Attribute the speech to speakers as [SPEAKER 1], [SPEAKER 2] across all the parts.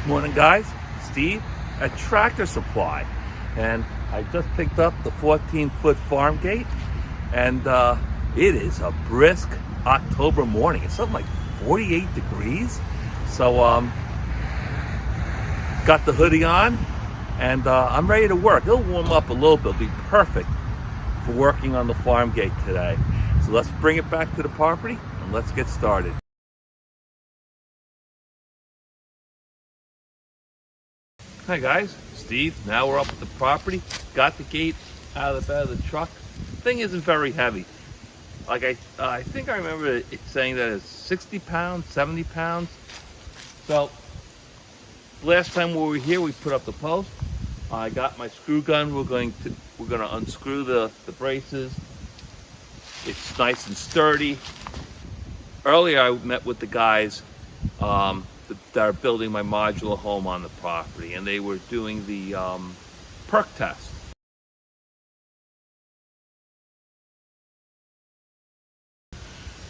[SPEAKER 1] Morning guys, Steve at Tractor Supply, and I just picked up the 14-foot farm gate, and it is a brisk October morning. It's something like 48 degrees, so got the hoodie on, and I'm ready to work. It'll warm up a little bit. It'll be perfect for working on the farm gate today. So let's bring it back to the property and let's get started. Hi guys, Steve. Now we're up at the property. Got the gate out of the bed of the truck. Thing isn't very heavy. Like I think I remember it saying that it's 60 pounds, 70 pounds. So last time we were here, we put up the post. I got my screw gun. We're gonna unscrew the braces. It's nice and sturdy. Earlier, I met with the guys that are building my modular home on the property, and they were doing the perk test.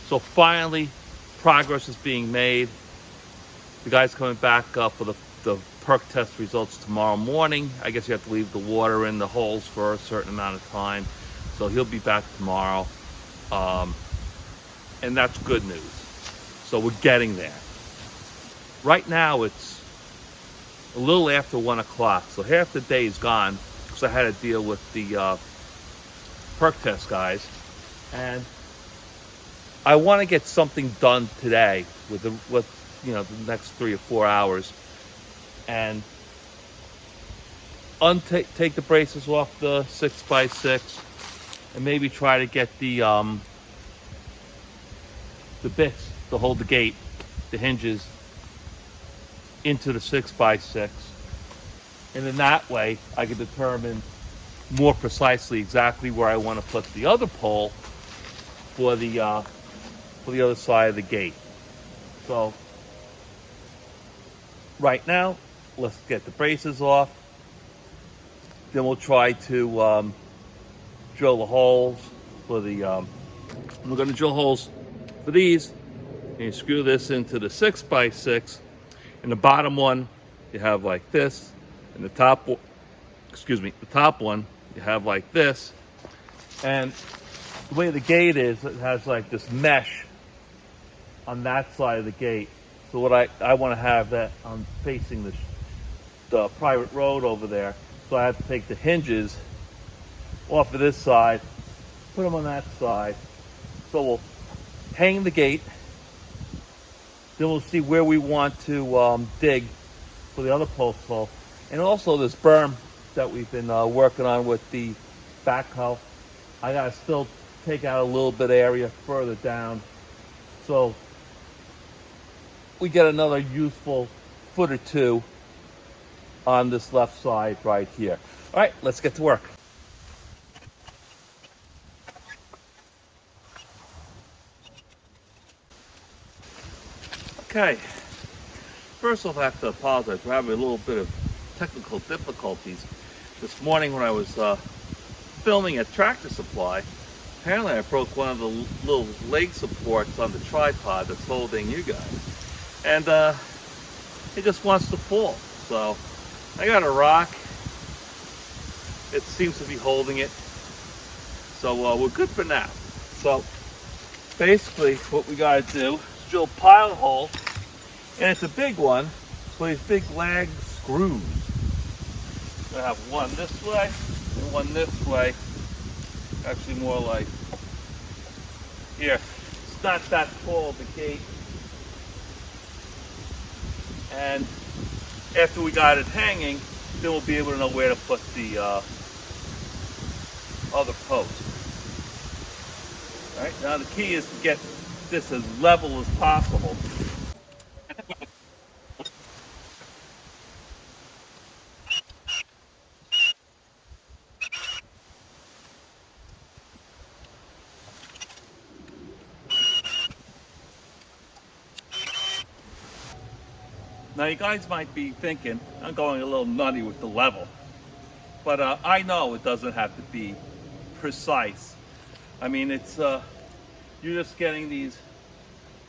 [SPEAKER 1] So finally, progress is being made. The guy's coming back for the perk test results tomorrow morning. I guess you have to leave the water in the holes for a certain amount of time. So he'll be back tomorrow. And that's good news. So we're getting there. Right now it's a little after 1 o'clock, so half the day is gone because I had to deal with the perk test guys, and I want to get something done today with the next 3 or 4 hours, and take the braces off the 6x6, and maybe try to get the bits to hold the gate, the hinges, into the 6x6, and in that way I can determine more precisely exactly where I want to put the other pole for the other side of the gate. So right now, let's get the braces off. Then we'll try to drill the holes for the. We're going to drill holes for these, and you screw this into the 6x6. And the bottom one you have like this, and the top one you have like this. And the way the gate is, it has like this mesh on that side of the gate. So what I want to have that I'm facing the private road over there. So I have to take the hinges off of this side, put them on that side. So we'll hang the gate. Then we'll see where we want to dig for the other post hole. And also this berm that we've been working on with the backhoe. I gotta still take out a little bit of area further down, so we get another useful foot or two on this left side right here. All right, let's get to work. Okay, first off I have to apologize. We're having a little bit of technical difficulties. This morning when I was filming at Tractor Supply, apparently I broke one of the little leg supports on the tripod that's holding you guys. And it just wants to fall. So I got a rock. It seems to be holding it. So we're good for now. So basically what we gotta do is drill a pilot hole, and it's a big one, so these big lag screws. I have one this way and one this way. Actually more like here. It's not that tall, the gate. And after we got it hanging, then we'll be able to know where to put the other post. All right, now the key is to get this as level as possible. Now you guys might be thinking, I'm going a little nutty with the level, but I know it doesn't have to be precise. I mean, it's you're just getting these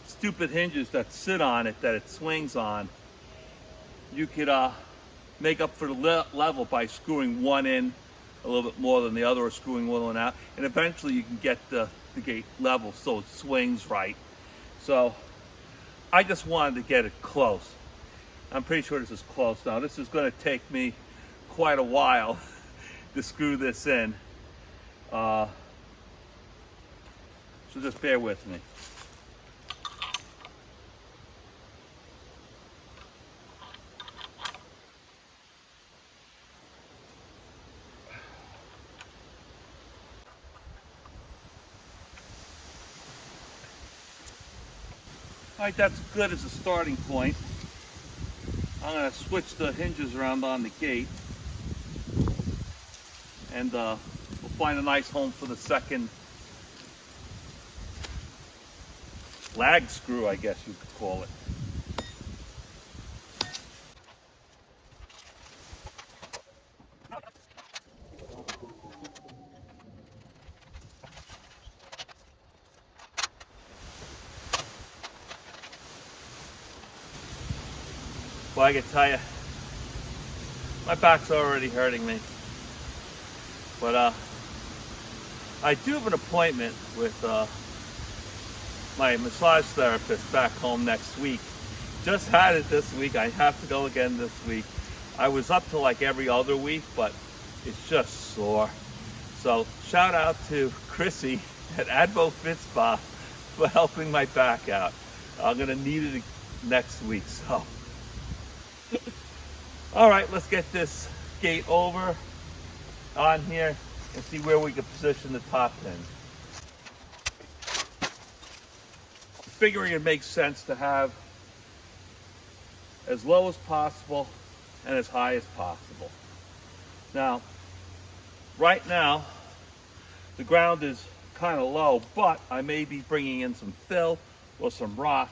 [SPEAKER 1] stupid hinges that sit on it, that it swings on. you could make up for the level by screwing one in a little bit more than the other, or screwing one out, and eventually you can get the gate level so it swings right. So I just wanted to get it close. I'm pretty sure this is close now. This is going to take me quite a while to screw this in. So just bear with me. All right, that's good as a starting point. I'm going to switch the hinges around on the gate, and we'll find a nice home for the second lag screw, I guess you could call it. Well, I can tell you, my back's already hurting me. But I do have an appointment with my massage therapist back home next week. Just had it this week. I have to go again this week. I was up to like every other week, but it's just sore. So shout out to Chrissy at Advo Fit Spa for helping my back out. I'm gonna need it next week, so. All right, let's get this gate over on here and see where we can position the top pin. Figuring it makes sense to have as low as possible and as high as possible. Now, right now, the ground is kind of low, but I may be bringing in some fill or some rock,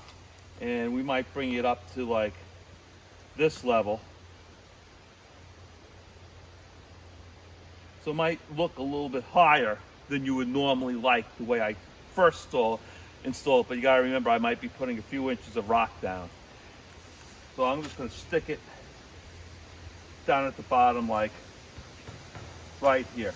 [SPEAKER 1] and we might bring it up to like this level. So it might look a little bit higher than you would normally like the way I first install it, but you gotta remember I might be putting a few inches of rock down. So I'm just gonna stick it down at the bottom, like right here.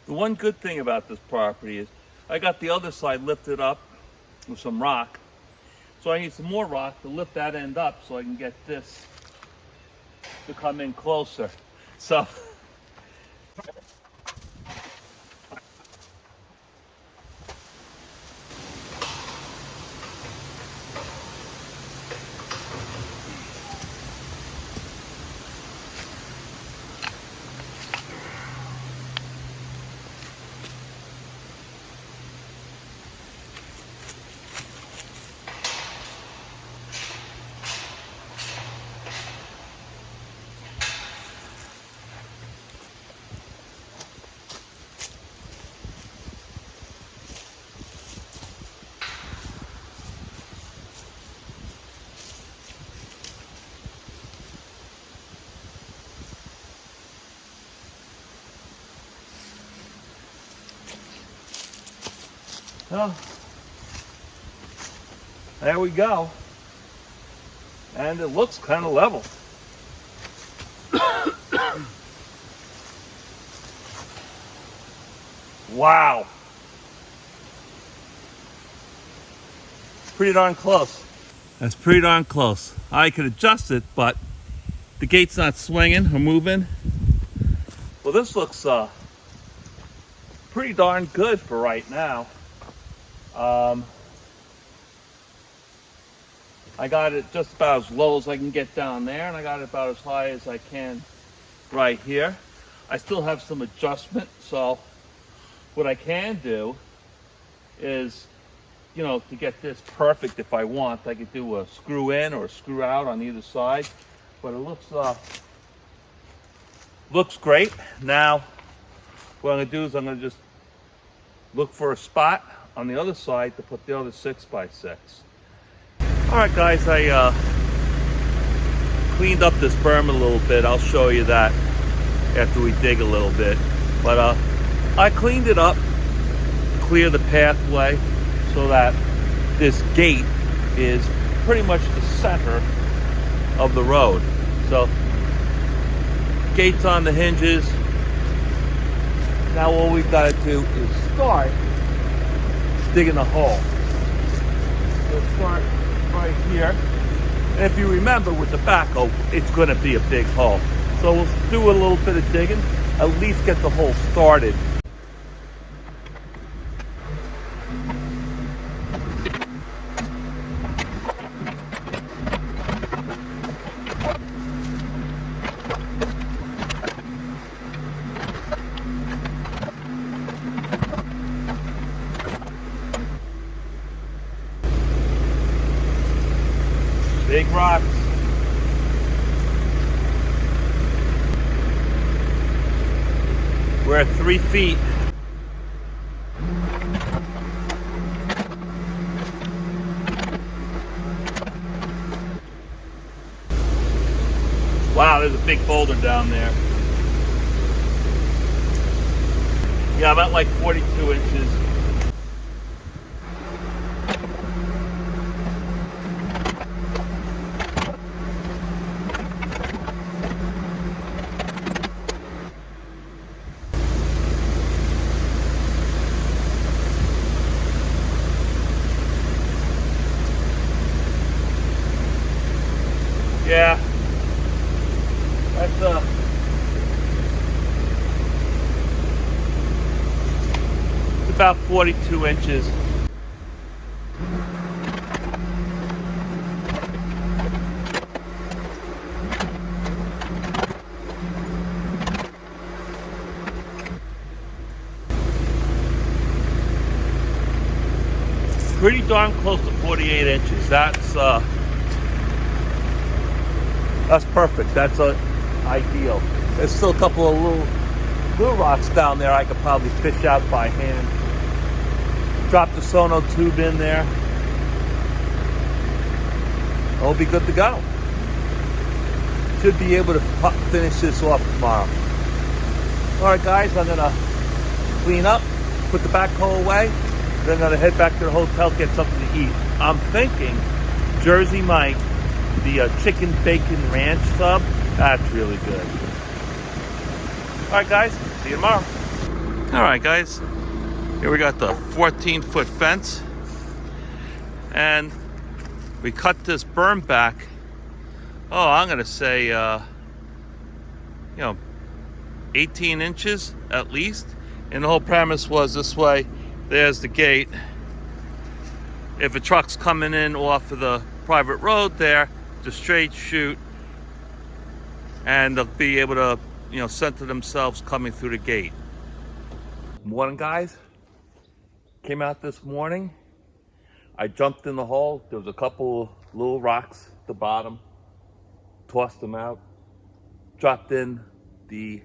[SPEAKER 1] The one good thing about this property is I got the other side lifted up with some rock. So I need some more rock to lift that end up so I can get this to come in closer. So well, there we go. And it looks kind of level. Wow. Pretty darn close. That's pretty darn close. I could adjust it, but the gate's not swinging or moving. Well, this looks pretty darn good for right now. Um, I got it just about as low as I can get down there, and I got it about as high as I can right here. I still have some adjustment, so what I can do is, you know, to get this perfect, if I want, I could do a screw in or a screw out on either side, but it looks great. Now, what I'm gonna do is I'm gonna just look for a spot on the other side to put the other 6x6. All right, guys, I cleaned up this berm a little bit. I'll show you that after we dig a little bit. But I cleaned it up, clear the pathway so that this gate is pretty much the center of the road. So, gates on the hinges. Now all we've got to do is start digging a hole. We'll start right here. And if you remember with the backhoe, it's going to be a big hole. So we'll do a little bit of digging, at least get the hole started. Big rocks. We're at 3 feet. Wow, there's a big boulder down there. Yeah, about like 42 inches. Yeah, that's it's about 42 inches. Pretty darn close to 48 inches. That's perfect. That's ideal. There's still a couple of little rocks down there I could probably fish out by hand. Drop the Sonotube in there. I'll be good to go. Should be able to finish this off tomorrow. All right, guys, I'm gonna clean up, put the backhoe away, then I'm gonna head back to the hotel, get something to eat. I'm thinking Jersey Mike, the chicken bacon ranch sub, that's really good. All right, guys, see you tomorrow. All right, guys, here we got the 14-foot fence, and we cut this berm back. Oh, I'm gonna say, 18 inches at least. And the whole premise was this way. There's the gate. If a truck's coming in off of the private road there, just straight shoot, and they'll be able to, center themselves coming through the gate. Morning, guys. Came out this morning. I jumped in the hole. There was a couple little rocks at the bottom. Tossed them out. Dropped in the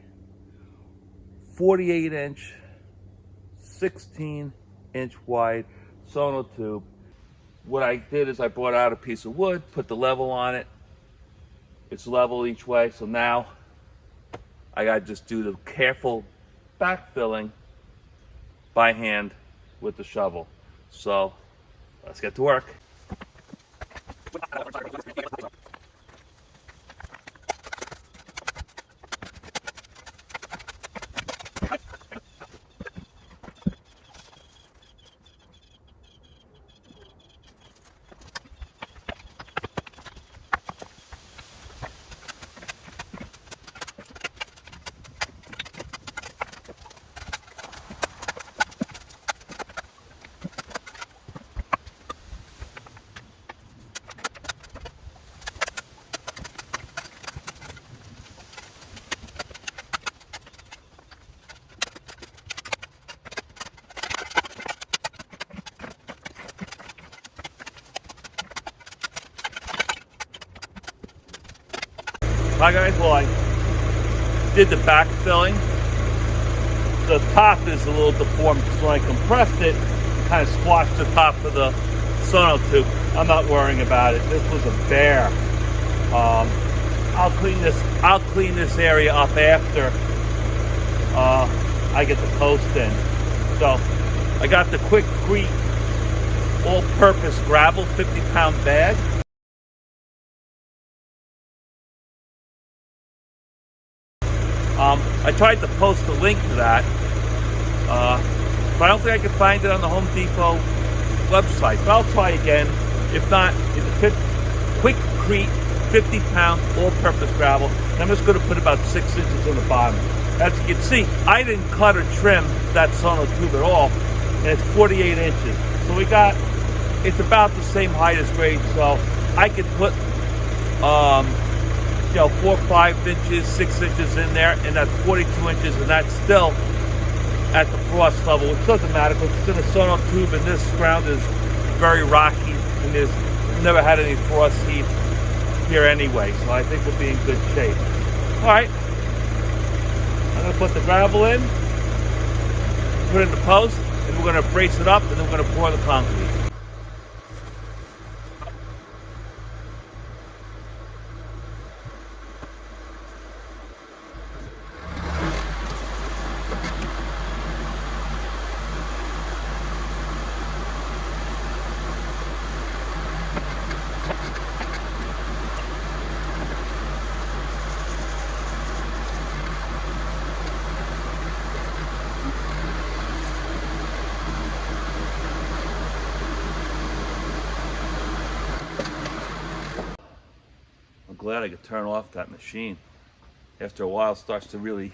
[SPEAKER 1] 48-inch, 16-inch wide Sonotube. What I did is I brought out a piece of wood, put the level on it. It's level each way, so now I gotta just do the careful backfilling by hand with the shovel. So let's get to work. Hi guys, well I did the backfilling. The top is a little deformed because when I compressed it, it kind of squashed the top of the Sonotube. I'm not worrying about it. This was a bear. I'll clean this area up after I get the post in. So I got the Quikrete all-purpose gravel 50-pound bag. I tried to post a link to that, but I don't think I can find it on the Home Depot website. But I'll try again. If not, it's a Quikrete 50-pound all-purpose gravel. And I'm just going to put about 6 inches on the bottom. As you can see, I didn't cut or trim that Sonotube at all, and it's 48 inches. So it's about the same height as grade. So I could put 4 or 5 inches, 6 inches in there, and that's 42 inches, and that's still at the frost level, which doesn't matter because it's in a Sonotube, and this ground is very rocky, and there's never had any frost heave here anyway, so I think we'll be in good shape. All right, I'm gonna put the gravel in, put it in the post, and we're gonna brace it up, and then we're gonna pour the concrete. I'm glad I could turn off that machine. After a while, it starts to really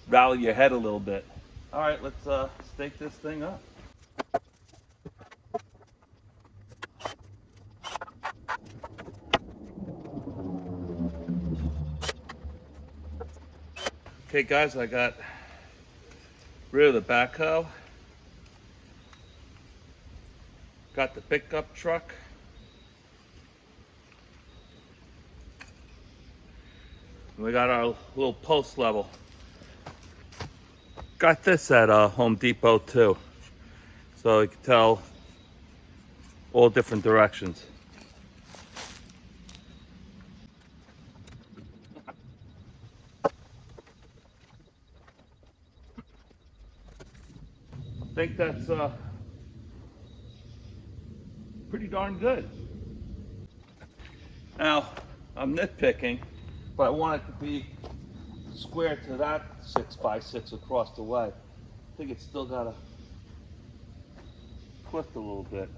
[SPEAKER 1] rally your head a little bit. All right, let's stake this thing up. Okay guys, I got rid of the backhoe. Got the pickup truck. And we got our little post level. Got this at Home Depot too. So you can tell all different directions. I think that's pretty darn good. Now, I'm nitpicking, but I want it to be square to that 6x6 across the way. I think it's still got to twist a little bit.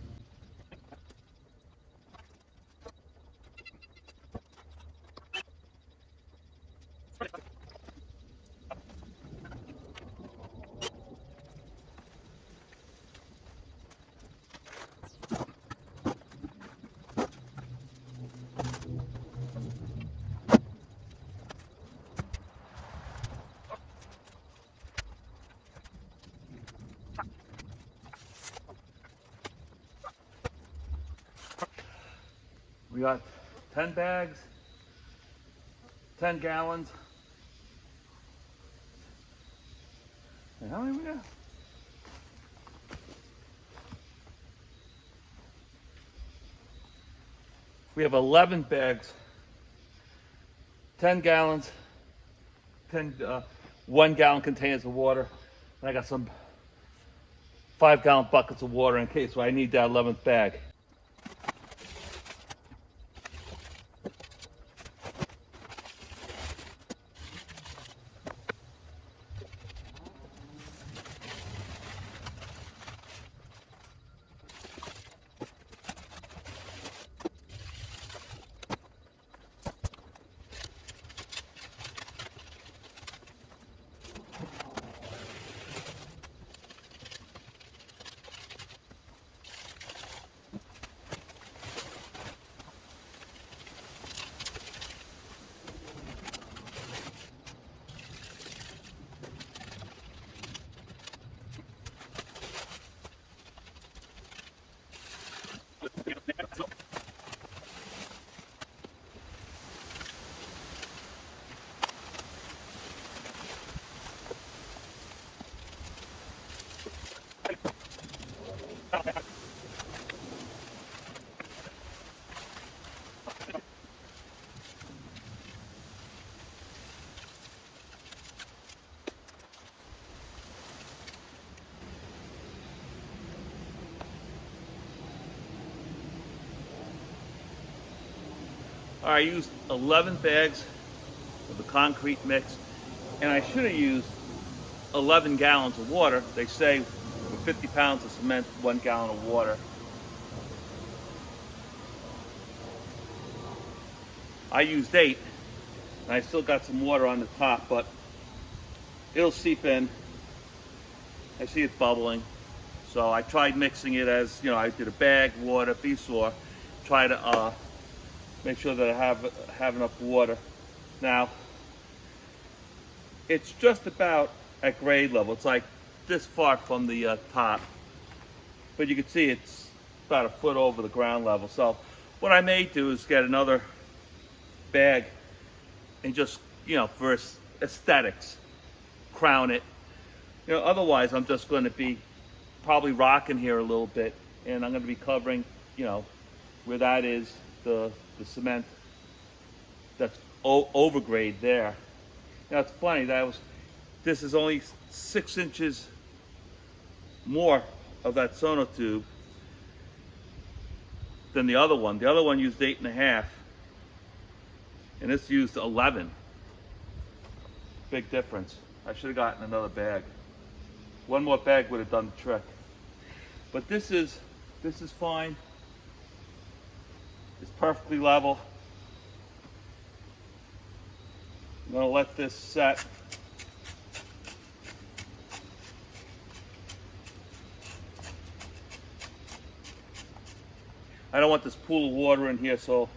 [SPEAKER 1] We got 10 bags, 10 gallons. And how many we got? We have 11 bags, 10 gallons, 1 gallon containers of water. And I got some 5-gallon buckets of water in case I need that 11th bag. All right, I used 11 bags of the concrete mix, and I should have used 11 gallons of water. They say for 50 pounds of cement, 1 gallon of water. I used 8, and I still got some water on the top, but it'll seep in. I see it bubbling. So I tried mixing it as, you know, I did a bag, water, beeswax, try to make sure that I have enough water. Now, it's just about at grade level. It's like this far from the top, but you can see it's about a foot over the ground level. So what I may do is get another bag and just, you know, for aesthetics, crown it. You know, otherwise I'm just going to be probably rocking here a little bit, and I'm going to be covering, you know, where that is the cement that's overgrade there. Now it's funny that this is only 6 inches more of that Sonotube than the other one. The other one used 8.5, and this used 11. Big difference. I should have gotten another bag. One more bag would have done the trick. But this is fine. It's perfectly level. I'm gonna let this set. I don't want this pool of water in here, so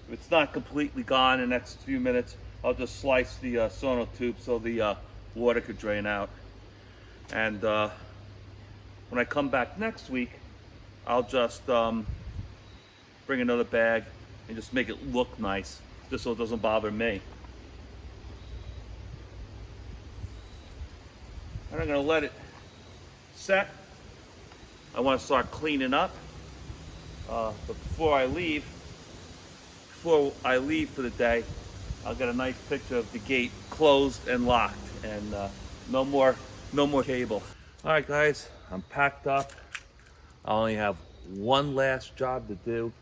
[SPEAKER 1] if it's not completely gone in the next few minutes, I'll just slice the Sonotube so the water could drain out. And when I come back next week, I'll just bring another bag and just make it look nice, just so it doesn't bother me. And I'm gonna let it set. I want to start cleaning up. But before I leave for the day, I'll get a nice picture of the gate closed and locked, and no more cable. All right, guys, I'm packed up. I only have one last job to do,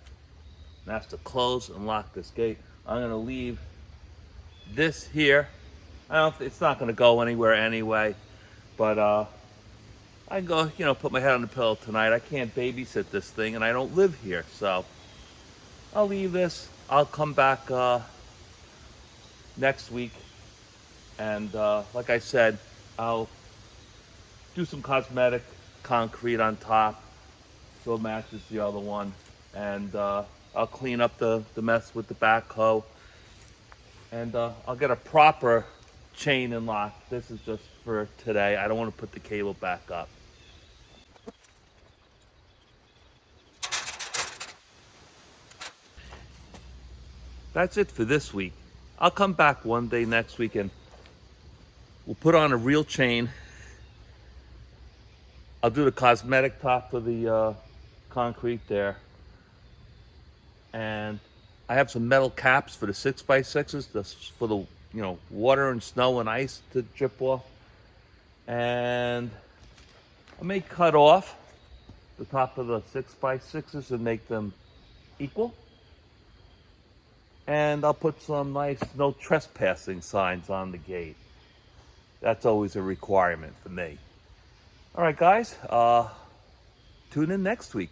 [SPEAKER 1] and that's to close and lock this gate. I'm gonna leave this here. It's not gonna go anywhere anyway, but I can go, you know, put my head on the pillow tonight. I can't babysit this thing, and I don't live here, so I'll leave this. I'll come back next week, and like I said, I'll do some cosmetic concrete on top so it matches the other one, and I'll clean up the mess with the backhoe, and I'll get a proper chain and lock. This is just for today. I don't want to put the cable back up. That's it for this week. I'll come back one day next week and we'll put on a real chain. I'll do the cosmetic top of the concrete there. And I have some metal caps for the 6x6s, just for the, you know, water and snow and ice to drip off. And I may cut off the top of the 6x6s and make them equal. And I'll put some nice no trespassing signs on the gate. That's always a requirement for me. All right, guys, tune in next week.